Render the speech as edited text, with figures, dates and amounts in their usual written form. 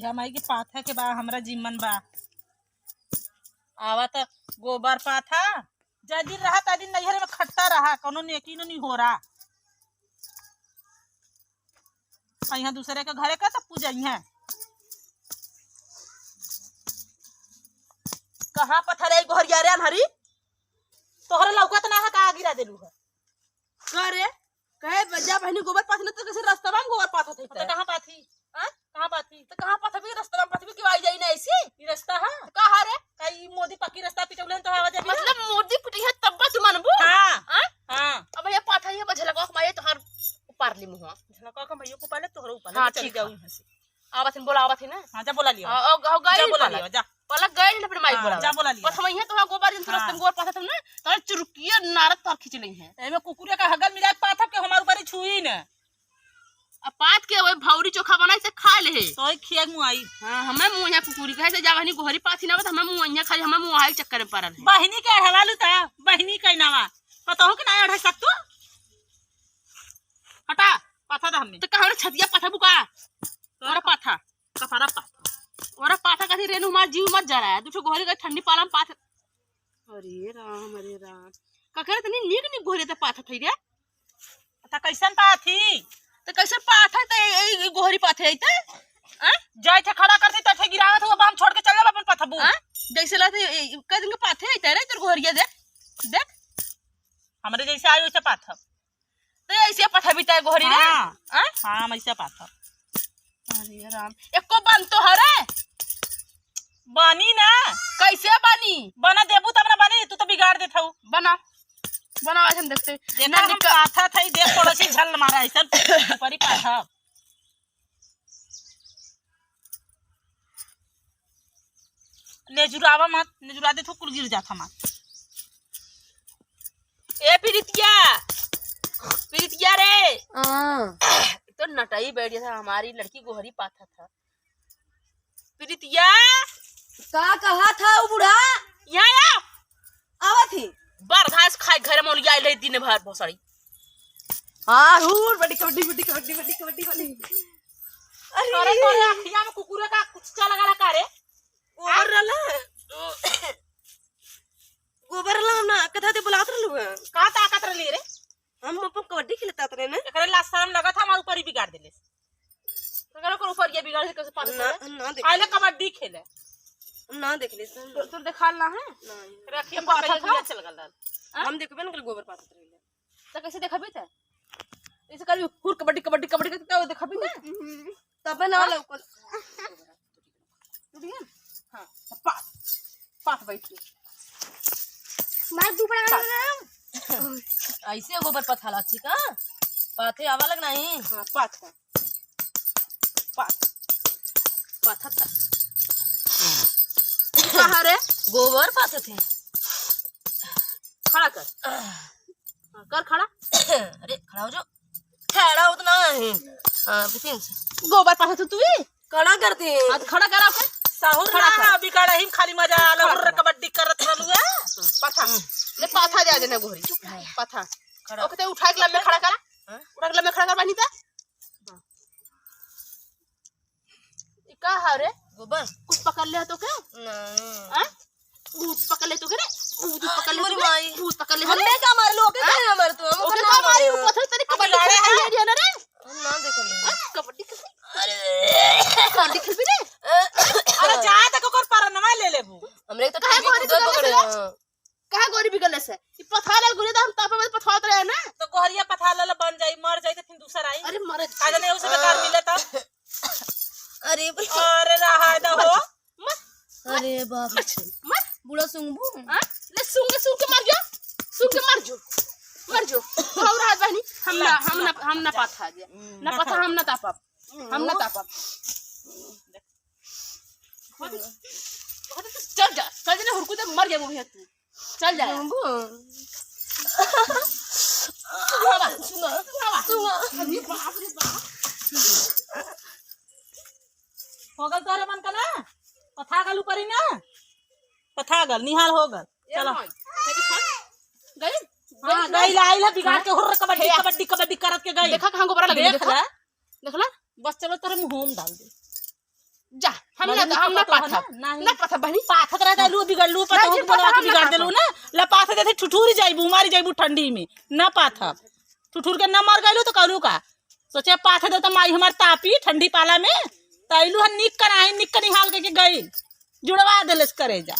यह माई के पाथा के बा हमरा जिम्मन बा आवा त गोबर पाथा जा दिन रहा ता दिन नैहर में खट्टा रहा कोनो नेकी नहीं हो रहा यहाँ दूसरे के घरे का तब पूजा है कहाँ पत्थर है घरिया रे हरी तोहरे लौका तो ना है का गिरा देलू है करे कहे बजा बहनी गोबर पाथी तो कैसे रास्ता में गोबर पाथा थे तो कहाँ पाथी हां कहाँ पाथी तो कहां पाथा भी रास्ता में पाथी भी क्यों आई जाई ना ऐसी ई रास्ता है कहां रे कई मोदी पक्की रास्ता पिटौले तो आवाज अभी मतलब मोदी पिटी है तब तू मानबू हां हां हां अब ये पाथा ये बझला को माये तोहर ऊपर ली मुंह झलका का भैया को पहले तोहरे ऊपर हां चल ठीक जाऊ यहां से आवत बोला आवत है ना हां जा बोला लियो ओ गई जा बोला लियो जा पलक गई ना फिर माइक बोला जा बोला लियो पर हम यहां तो गोबर दिन रास्ते में गोबर पाथा तुम ना तो चुरकिया नारद तार खींच ली है एमे कुकुरे का हगल मिला पाथा के हमार ऊपर छुई न अब पात के वो भौरी चोखा बनाई से खा ले तो खिया मुआई हां हमें मुंह यहां कुकुरी कहे से जा बहनी गोहरी पाथी ना हमें मुंह यहां खाली हमें मुंह हाई चक्कर में पड़ल है बहिनी के हवालू ता बहिनी के नावा पता हो कि ना अढ़ सकतू हटा पाथा दा हमने तो कहां छतिया पाथा बुका तोरा पाथा कफारा पाथा और पाथा कथी रेनू मार जीव मत जा रहा है दूसरे गोहरी का ठंडी पाला में पाथा अरे राम ककरे तनी नीक नी गोहरी त पाथा थई रे ता कैसन पाथी तो कैसे पाथा त गोहरी पाथे आइते हैं जाय थे खड़ा करती तथे गिरावत हुआ बाम छोड़ के चल जा अपन पथबू जैसे लाते कह दिन के पाथे आइते रे तेरे गोहरिया देख हमरे जैसे आयो वैसे पाथा तो ऐसे पाथा बिता गोहरी रे हां हां हम ऐसे पाथा अरे राम एको बन तो हरे बनी ना कैसे बनी बना देबू तब ना बनी तू तो बिगाड़ देत हऊ बना बना आज हम देखते देखा हम पाथा थई देख पड़ोसी झल मारा ऐसन परी पाथा नेजुरावा मत नेजुरा दे तो कुल गिर जाता मत ए प्रीतिया रे तो नटाई बैठ गया था हमारी लड़की गोहरी पाथा था प्रीतिया का कहा था वो बूढ़ा यहाँ आवा थी बार घास खाए घर में लिया ले दिन भर बहुत सारी हां रूर बड़ी कबड्डी अरे तो अखिया में कुकुरे का कुछ लगा रखा रे गोबर ला ना कथा ते बुलात रहलु का ताकत रली रे हम अपन कबड्डी खेलता रे ना एकरे ला शर्म लगा था हमारे ऊपर ही बिगाड़ देले ककरो को ऊपर ये बिगाड़ कैसे पाथा ना देख आइले कबड्डी खेले ना देख ले तो देखा ना है रे अखिया पाथा था चल गल हम देखबे ना गोबर पाता रहले तो कैसे देखबे थे ऐसे कर हुर कबड्डी का देखबे ना तब ना लौकल टूटी है हां पाथ बैठ के मार दू पड़ा ऐसे गोबर पथा ला छी का पाथे आवा लग नहीं हां पाथा पाथा था कहां रे गोबर पाते थे खड़ा कर खड़ा अरे खड़ा हो जाओ खड़ा उतना है हां बिपिन गोबर पाथा तू भी खड़ा करते हैं हाथ खड़ा करा के साहुर ना बिगाड़ ही खाली मजा आला हुर कबड्डी करत रहलू है पाथा ले पाथा जा देना गोहरी पाथा ओके उठा के लम्बे खड़ा करा उठा के लम्बे खड़ा कर बानी ता ई का हरे गोबर कुछ पकड़ ले तो के नहीं हां भूत पकड़ ले तो के रे भूत पकड़ ले तो माई भूत पकड़ ले हमने का मार लो के क्या मार तू हम ओके का मारी ऊपर से तेरी कबड्डी खेल ना रे ना देखो कबड्डी खेल अरे कबड्डी खेल भी रे अरे जा तक ओकर परनमा ले लेबू हमरे तो काहे गोरी खुद पकड़े कहां गोरी बिगड़ले से ई पथा ले गुरे तो हम तापे में पथावत रहे ना तो गोहरिया पथा ले बन जाई मर जाई तो फिर दूसरा आई अरे मरे आज नहीं उसे बेकार मिले तो अरे अरे रहा दो मत अरे बाप मत बुढ़ा सुंगबू हां ले सूंग के मर जो और हाथ बहनी हम ना पाथा जे ना पाथा हम ना तापब चल जा हुरकू दे मर जाबो भैया तू चल जा सुंगा बाप रे बाप होगल तोरे मन का ना पथा गल ऊपर ही ना पथा गल निहाल हो गल चलो गई हां गई लाइला बिगाड़ के हुर कबड्डी करत के गई देखा कहां गोबरा लगे देखला देखला बस चलो तेरे मुंह में डाल दे जा हम ना पाथा ना पाथा बहनी पाथत रहता लू बिगड़लू पता नहीं, बोला पाथा के हम बिगाड़ ना देलू ना ला पाथा देथे ठुठुरी जाइबू मारी जाइबू ठंडी में ना पाथा ठुठुर के न मर गइलू तो करू का सोचे पाथा दे तो माई हमार तापी ठंडी पाला में तैलू हन निक कराही निक निहाल के गई जुड़वा देलस करे जा